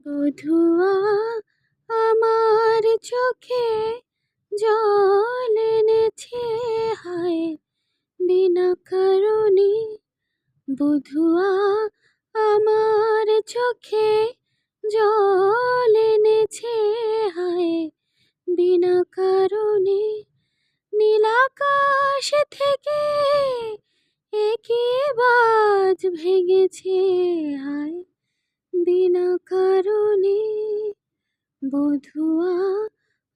বধুয়া আমার চোখে জল এনেছে, হায় বিনা কারণে। বধুয়া আমার চোখে জল এনেছে, হায় বিনা কারণে। নীলাকাশ থেকে একই বাজ ভেঙেছে, হায় বিনা কারণে। বধুয়া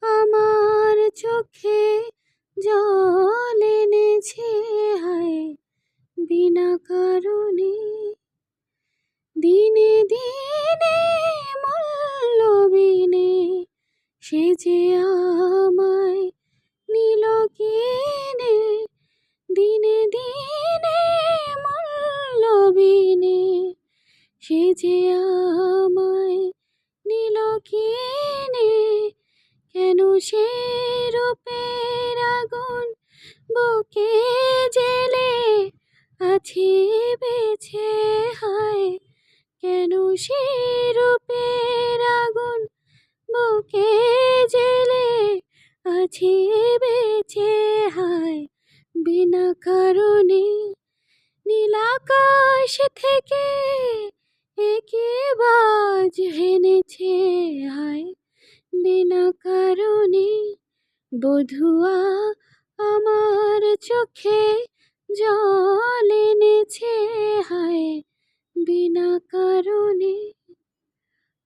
আমার চোখে জল এনেছে, হায় বিনা কারণে। দিনে দিনে মূল্যবিনে সে যে আমায় নিল কিনে। দিনে দিনে মূল্যবিনে সে যে আমায় নিল কিনে। কেন সে রূপের আগুন বুকে জেলে আছে বেছে, হায় কেন সে রূপের আগুন বুকে জেলে আছে বেছে, হায় বিনা কারণে। নীলাকাশ থেকে একই বাজ হেনেছে, হায় বিনা কারণে। বধুয়া আমার চোখে জল এনেছে, হায় বিনা কারণে।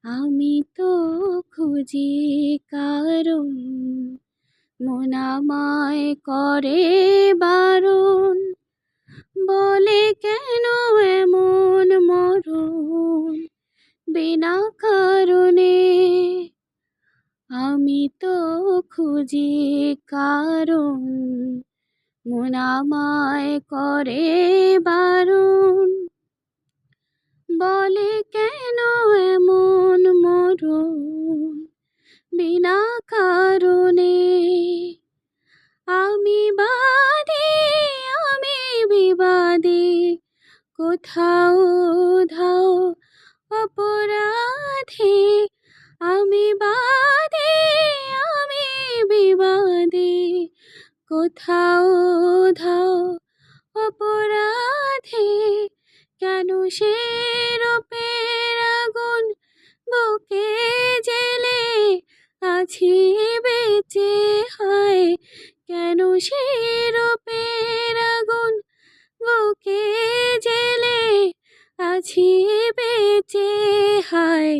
আমি তো খুঁজি কারণ, মন আমায় করে বারণ। বলে কেন এমন মরণ বিনা কারণে। আমি তো খুঁজি কারণ, মন আমায় করে বারণ। বলে কেন এমন মরণ বিনা কারণে। আমি বাদী, আমি বিবাদী, কোথাও ধাও অপরাধী। আমি বাদী, আমি বিবাদী, কোথাও ধাও অপরাধী। কেন সে রূপের আগুন বুকে জেলে আছি বেঁচে, হায় কেন সে রূপের আগুন বুকে জেলে আছি বেঁচে, হায়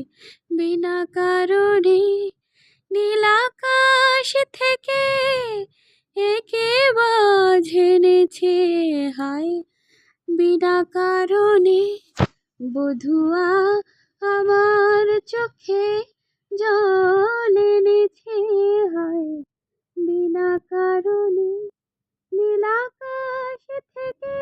বিনা কারণে। নীলাকাশ থেকে একে বাজ এনেছে, হায় বিনা কারণে। বধুয়া আমার চোখে জল এনেছে, হায় বিনা কারণে। নীলাকাশ থেকে